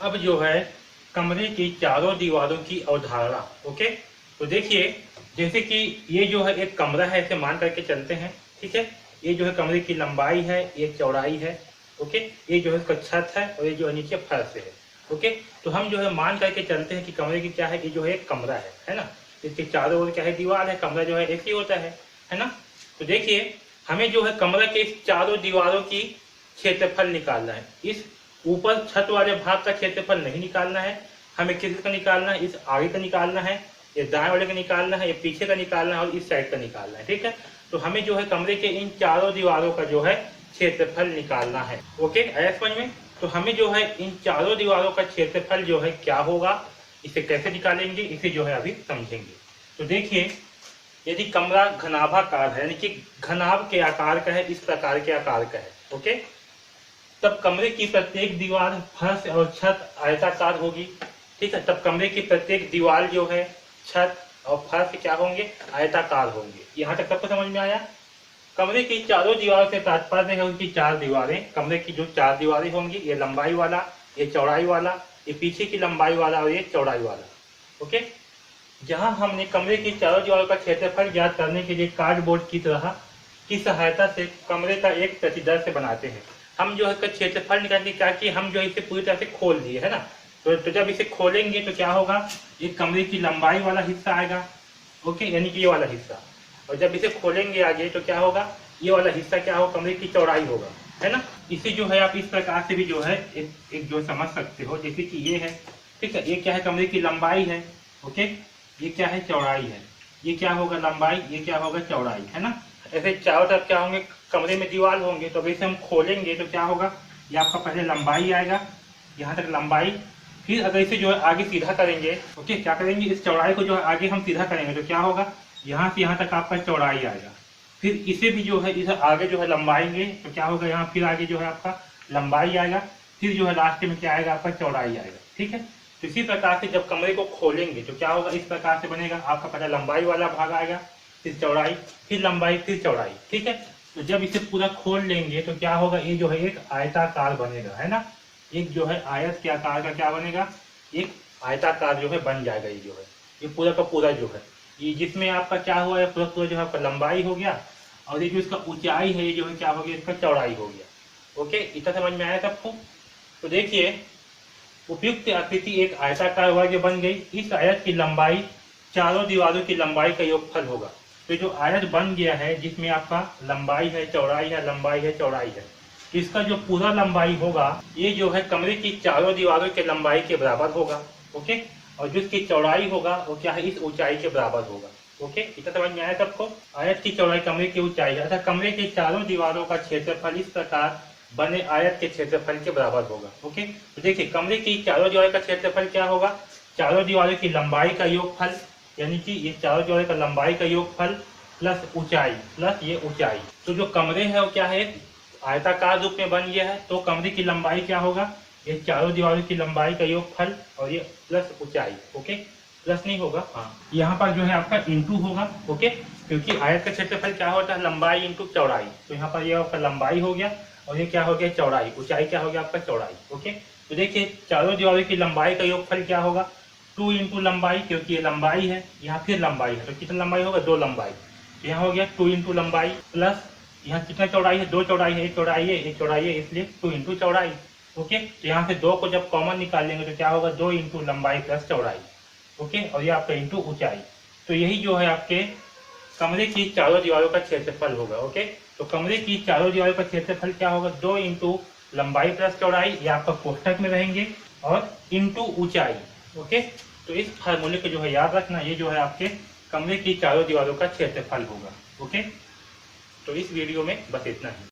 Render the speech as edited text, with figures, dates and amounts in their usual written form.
अब जो है कमरे की चारों दीवारों की अवधारणा। ओके, तो देखिए जैसे कि ये जो है एक कमरा है, ऐसे मान करके चलते हैं। ठीक है, ये जो है कमरे की लंबाई है, ये चौड़ाई है। ओके, ये जो है इसका छत है और ये जो है नीचे फर्श है। ओके, तो हम जो है मान करके चलते हैं कि कमरे की क्या है, ये जो है एक कमरा है ना। इसके चारों ओर क्या है, दीवार है। कमरा जो है एक ही होता है ना। तो देखिए हमें जो है कमरा के इस चारों दीवारों की क्षेत्रफल निकालना है। इस ऊपर छत वाले भाग का क्षेत्रफल नहीं निकालना है, हमें किसका निकालना है, इस आगे का निकालना है, ये दाएं वाले का निकालना है, ये पीछे का निकालना है और इस साइड का निकालना है। ठीक है, तो हमें जो है कमरे के इन चारों दीवारों का जो है क्षेत्रफल निकालना है। ओके, आया समझ में। तो हमें जो है इन चारों दीवारों का क्षेत्रफल जो है क्या होगा, इसे कैसे निकालेंगे, इसे जो है अभी समझेंगे। तो देखिए यदि कमरा घनाभाकार है, यानी कि घनाभ के आकार का है, इस प्रकार के आकार का है। ओके, तब कमरे की प्रत्येक दीवार, फर्श और छत आयताकार होगी। ठीक है, तब कमरे की प्रत्येक दीवार जो है, छत और फर्श क्या होंगे, आयताकार होंगे। यहाँ तक सबको समझ में आया। कमरे की चारों दीवारों से तात्पर्य है उनकी चार दीवारें। कमरे की जो चार दीवारें होंगी, ये लंबाई वाला, ये चौड़ाई वाला, ये पीछे की लंबाई वाला और ये चौड़ाई वाला। ओके, जहां हमने कमरे की चारों दीवारों का क्षेत्रफल ज्ञात करने के लिए कार्डबोर्ड की तरह की सहायता से कमरे का एक प्रतिदर्श बनाते हैं। हम जो है क्षेत्रफल निकालने क्या कि हम जो इसे पूरी तरह से खोल दिए है ना। तो जब इसे खोलेंगे तो क्या होगा, ये कमरे की लंबाई वाला हिस्सा आएगा। ओके, यानी कि ये वाला हिस्सा। और जब इसे खोलेंगे आगे तो क्या होगा, ये वाला हिस्सा क्या होगा, कमरे की चौड़ाई होगा, है ना। इसे जो है आप इस प्रकार से भी जो है एक जो समझ सकते हो, जैसे कि ये है। ठीक है, ये क्या है, कमरे की लंबाई है। ओके, ये क्या है, चौड़ाई है। ये क्या होगा, लंबाई, ये क्या होगा, चौड़ाई, है ना। ऐसे चारों तरफ क्या होंगे, कमरे में दीवार होंगे। तो अभी से हम खोलेंगे तो क्या होगा, ये आपका पहले लंबाई आएगा, यहाँ तक लंबाई। फिर अगर इसे जो है आगे सीधा करेंगे, ओके, क्या करेंगे, इस चौड़ाई को जो है आगे हम सीधा करेंगे तो क्या होगा, यहाँ से यहाँ तक आपका चौड़ाई आएगा। फिर इसे भी जो है इसे आगे जो है लंबाएंगे तो क्या होगा, यहाँ फिर आगे जो है आपका लंबाई आएगा। फिर जो है लास्ट में क्या आएगा, आपका चौड़ाई आएगा। ठीक है, तो इसी प्रकार से जब कमरे को खोलेंगे तो क्या होगा, इस प्रकार से बनेगा। आपका पहले लंबाई वाला भाग आएगा, फिर चौड़ाई, फिर लंबाई, फिर चौड़ाई। ठीक है, तो जब इसे पूरा खोल लेंगे तो क्या होगा, ये जो है एक आयताकार बनेगा, है ना। एक जो है आयत के आकार का क्या बनेगा, एक आयताकार जो है बन जाएगा। ये जो है ये पूरा का पूरा जो है, ये जिसमें आपका क्या हुआ है, पूरा पूरा जो है आपका लंबाई हो गया और ये जो इसका ऊंचाई है, ये जो है क्या हो गया, इसका चौड़ाई हो गया। ओके, इतना समझ में आया सबको। तो देखिए उपयुक्त आकृति एक आयताकार वर्ग बन गई। इस आयत की लंबाई चारों दीवारों की लंबाई का योगफल होगा। तो जो आयत बन गया है, जिसमें आपका लंबाई है, चौड़ाई है, लंबाई है, चौड़ाई है, इसका जो पूरा लंबाई होगा, ये जो है कमरे की चारों दीवारों के लंबाई के बराबर होगा। ओके, और जिसकी चौड़ाई होगा वो क्या है, इस ऊंचाई के बराबर होगा। ओके, इतना समझ में आया सबको। आयत की चौड़ाई कमरे की ऊंचाई है, अर्थात कमरे के चारों दीवारों का क्षेत्रफल इस प्रकार बने आयत के क्षेत्रफल के बराबर होगा। ओके, तो देखिए कमरे की चारों दीवारों का क्षेत्रफल क्या होगा, चारों दीवारों की लंबाई का योगफल, यानी कि ये चारों दीवारों का लंबाई का योगफल प्लस ऊंचाई प्लस ये ऊंचाई। तो जो कमरे है वो क्या है, आयताकार रूप में बन गया है। तो कमरे की लंबाई क्या होगा, ये चारों दीवारों की लंबाई का योगफल और ये प्लस ऊंचाई। ओके, प्लस नहीं होगा, हाँ, यहाँ पर जो है आपका इंटू होगा। ओके, क्योंकि आयत का क्षेत्रफल क्या होता है, लंबाई इंटू चौड़ाई। तो यहाँ पर ये आपका लंबाई हो गया और ये क्या हो गया, चौड़ाई। ऊंचाई क्या हो गया, आपका चौड़ाई। ओके, तो देखिए चारों दीवारों की लंबाई का योगफल क्या होगा, 2 इंटू लंबाई, क्योंकि ये लंबाई है, यहाँ फिर लंबाई है, तो कितना लंबाई होगा, 2 लंबाई। तो यहाँ हो गया 2 इंटू लंबाई प्लस यहाँ कितना चौड़ाई है, 2 चौड़ाई है, एक चौड़ाई है, एक चौड़ाई है, इसलिए 2 इंटू चौड़ाई। ओके, तो यहाँ से 2 को जब कॉमन निकाल लेंगे तो क्या होगा, 2 इंटू लंबाई प्लस चौड़ाई। ओके, और ये आपका इंटू ऊंचाई। तो यही जो है आपके कमरे की चारों दीवारों का क्षेत्रफल होगा। ओके, तो कमरे की चारों दीवारों का क्षेत्रफल क्या होगा, 2 इंटू लंबाई प्लस चौड़ाई, ये आपका कोष्ठक में रहेंगे, और इंटू ऊंचाई। ओके, तो इस फार्मूले को जो है याद रखना, ये जो है आपके कमरे की चारों दीवारों का क्षेत्रफल होगा। ओके, तो इस वीडियो में बस इतना ही।